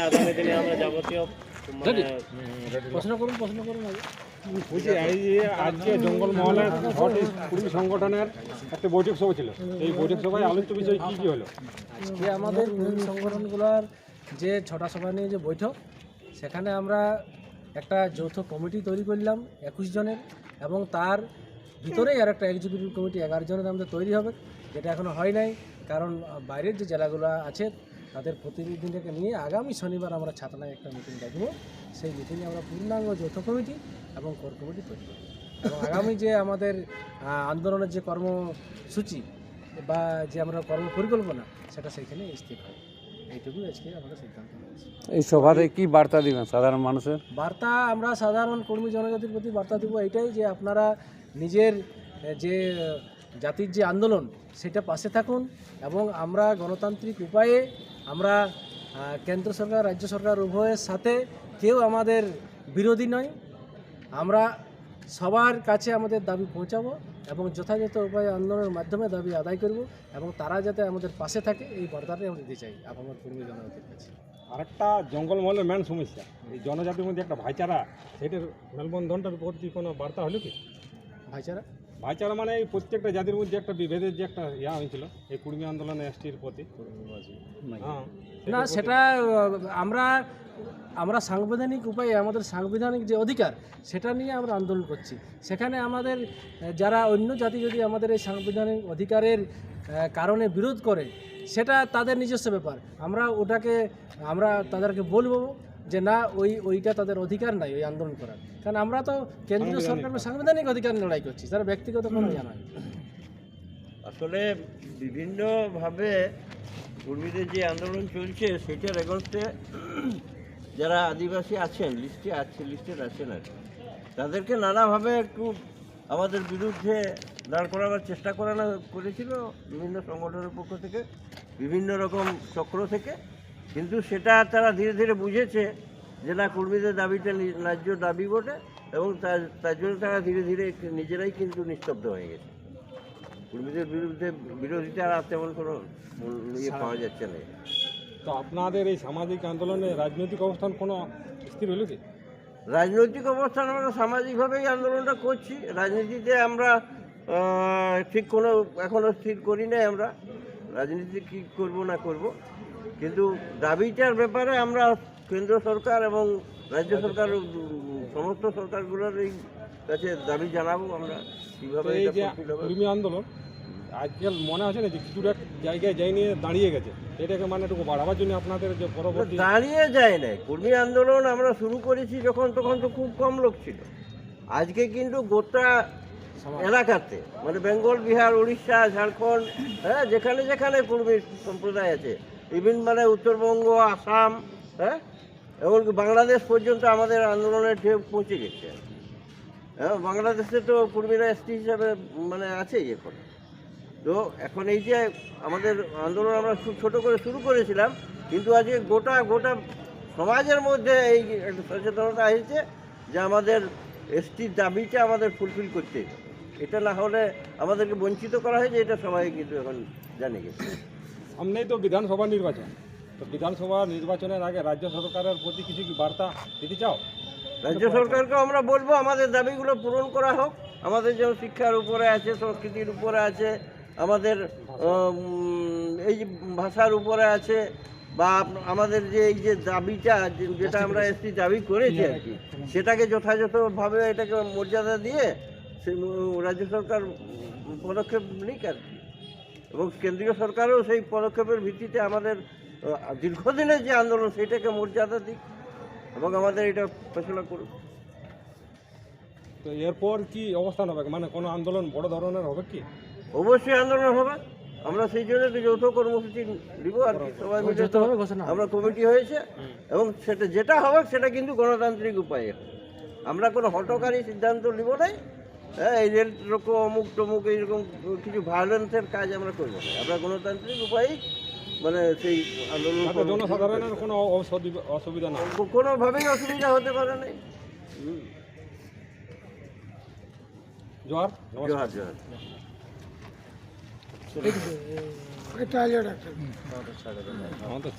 আগামী দিনে আমরা যাবতীয় প্রশ্ন করুন আগে। বলছি এই যে আজকে জঙ্গলমহলের ছটি কুর্মী সংগঠনের একটা বৈঠক সভা ছিল, এই বৈঠক সভায় আলোচ্য বিষয় কী কী হলো? আজকে আমাদের কর্মী সংগঠনগুলোর যে 6টা সভা নিয়ে যে বৈঠক, সেখানে আমরা একটা যৌথ কমিটি তৈরি করলাম 21 জনের, এবং তার ভিতরেই আর একটা এক্সিকিউটিভ কমিটি 11 জনের আমাদের তৈরি হবে, যেটা এখনও হয় নাই। কারণ বাইরের যে জেলাগুলো আছে তাদের প্রতিনিধিদেরকে নিয়ে আগামী শনিবার আমরা ছাতনায় একটা মিটিং ডাকব। সেই মিটিংয়ে আমরা পূর্ণাঙ্গ যৌথ কমিটি এবং কোর কমিটি তৈরি করব, এবং আগামী যে আমাদের আন্দোলনের যে কর্মসূচি বা যে আমরা কর্ম পরিকল্পনা, সেটা সেইখানে স্থির হয়। এইটুকুই আজকে আমাদের সিদ্ধান্ত হয়েছে। এই সভাতে কি বার্তা দিবেন সাধারণ মানুষের? বার্তা আমরা সাধারণ কর্মী জনজাতির প্রতি বার্তা দেব এইটাই, যে আপনারা নিজের যে জাতির যে আন্দোলন সেটা পাশে থাকুন, এবং আমরা গণতান্ত্রিক উপায়ে আমরা কেন্দ্র সরকার রাজ্য সরকার উভয়ের সাথে কেউ আমাদের বিরোধী নয়। আমরা সবার কাছে আমাদের দাবি পৌঁছাবো এবং যথাযথ উপায়ে আন্দোলনের মাধ্যমে দাবি আদায় করব, এবং তারা যাতে আমাদের পাশে থাকে এই বার্তাটাই আমরা দিতে চাই আমার কর্মী জনজাতির কাছে। আরেকটা জঙ্গলমহলের মেন সমস্যা এই জনজাতির মধ্যে একটা ভাইচারা, সেটার মেলবন্ধনটার উপর কি কোনো বার্তা হলো কি? ভাইচারা মানে এই প্রত্যেকটা জাতির মধ্যে একটা বিভেদের যে একটা হয়েছিল এই কুর্মী আন্দোলনে এসটির প্রতি, হ্যাঁ না, সেটা আমরা সাংবিধানিক উপায়ে আমাদের সাংবিধানিক যে অধিকার সেটা নিয়ে আমরা আন্দোলন করছি। সেখানে আমাদের যারা অন্য জাতি যদি আমাদের এই সাংবিধানিক অধিকারের কারণে বিরোধ করে, সেটা তাদের নিজস্ব ব্যাপার। আমরা তাদেরকে বলবো যে না, ওইটা তাদের অধিকার নাই ওই আন্দোলন করার, কারণ আমরা তো কেন্দ্রীয় সরকারের সাংবিধানিক অধিকার লড়াই করছি, তারা ব্যক্তিগত কোনো ইয়ে নয়। আসলে বিভিন্নভাবে কর্মীদের যে আন্দোলন চলছে সেটার এগেনস্টে যারা আদিবাসী আছেন লিস্টেড আছেন আর কি, তাদেরকে নানাভাবে একটু আমাদের বিরুদ্ধে দাঁড় করাবার চেষ্টা করেছিল বিভিন্ন সংগঠনের পক্ষ থেকে, বিভিন্ন রকম চক্র থেকে, কিন্তু সেটা তারা ধীরে ধীরে বুঝেছে যে না, কর্মীদের দাবিটা ন্যায্য দাবি বটে, এবং তার জন্য তারা ধীরে ধীরে নিজেরাই কিন্তু নিস্তব্ধ হয়ে গেছে। কর্মীদের বিরোধিতা আর তেমন কোনো ইয়ে পাওয়া যাচ্ছে না। তো আপনাদের এই সামাজিক আন্দোলনে রাজনৈতিক অবস্থান কোনো স্থির হলো কি? রাজনৈতিক অবস্থান আমরা সামাজিকভাবেই আন্দোলনটা করছি, রাজনীতিতে আমরা ঠিক কোনো এখনও স্থির করি নাই। আমরা রাজনীতি কী করব না করব, কিন্তু দাবিটার ব্যাপারে আমরা কেন্দ্র সরকার এবং রাজ্য সরকার সমস্ত সরকারগুলোর এই কাছে দাবি জানাবো আমরা কীভাবে। এই যে কর্মী আন্দোলন আজকাল মনে আছে না যে কিছুটা জায়গায় যাই নিয়ে দাঁড়িয়ে গেছে, এটাকে মানে একটু বাড়াবার জন্য আপনাদের যে পরবর্তী দাঁড়িয়ে যায় না, কর্মী আন্দোলন আমরা শুরু করেছি যখন, তখন তো খুব কম লোক ছিল। আজকে কিন্তু গোটা এলাকাতে মানে বেঙ্গল, বিহার, উড়িষ্যা, ঝাড়খণ্ড, হ্যাঁ, যেখানে যেখানে কর্মী সম্প্রদায় আছে, ইভেন মানে উত্তরবঙ্গ, আসাম, হ্যাঁ, এমনকি বাংলাদেশ পর্যন্ত আমাদের আন্দোলনের ঢেউ পৌঁছে গেছে। হ্যাঁ, বাংলাদেশে তো কর্মীরা এসটি হিসাবে মানে আছেই এখন। তো এখন এই যে আমাদের আন্দোলন আমরা খুব ছোটো করে শুরু করেছিলাম, কিন্তু আজকে গোটা সমাজের মধ্যে এই একটা সচেতনতা এসেছে যে আমাদের এসটির দাবিটা আমাদের ফুলফিল করতে, এটা না হলে আমাদেরকে বঞ্চিত করা হয়েছে, এটা সবাই কিন্তু এখন জানে গেছে। সামনেই তো বিধানসভা নির্বাচন, তো বিধানসভা নির্বাচনের আগে রাজ্য সরকারের প্রতি কিছু কি বার্তা দিতে চাও? রাজ্য সরকারকে আমরা বলবো আমাদের দাবিগুলো পূরণ করা হোক। আমাদের যেমন শিক্ষার উপরে আছে, সংস্কৃতির উপরে আছে, আমাদের এই যে ভাষার উপরে আছে, বা আমাদের যে এই যে দাবিটা যেটা আমরা এসটি দাবি করেছি আর কি, সেটাকে যথাযথভাবে এটাকে মর্যাদা দিয়ে রাজ্য সরকার পদক্ষেপ নিক আর কি, এবং কেন্দ্রীয় সরকারও সেই পদক্ষেপের ভিত্তিতে আমাদের দীর্ঘদিনের যে আন্দোলন সেটাকে মর্যাদা দিক এবং আমাদের এটা ফেসলা করুক। তো এরপর কি অবস্থান হবে, মানে কোনো আন্দোলন বড় ধরনের হবে কি? অবশ্যই আন্দোলন হবে, আমরা সেই জন্য যৌথ কর্মসূচি দিব আর কি, সবাই মিলে আমরা কমিটি হয়েছে, এবং সেটা যেটা হবে সেটা কিন্তু গণতান্ত্রিক উপায়ে। আমরা কোনো হঠকারী সিদ্ধান্ত নিব নাই, হ্যাঁ, এই রেল রকম অমুক টমুক এইরকম কিছু ভায়োলেন্সের কাজ আমরা করবো না। আমরা গণতান্ত্রিক উপায়েই মানে সেই আন্দোলন, জনসাধারণের কোনো অসুবিধা না, কোনোভাবেই অসুবিধা হতে পারে নাই। জোহার জোহার জোহার। আমাদের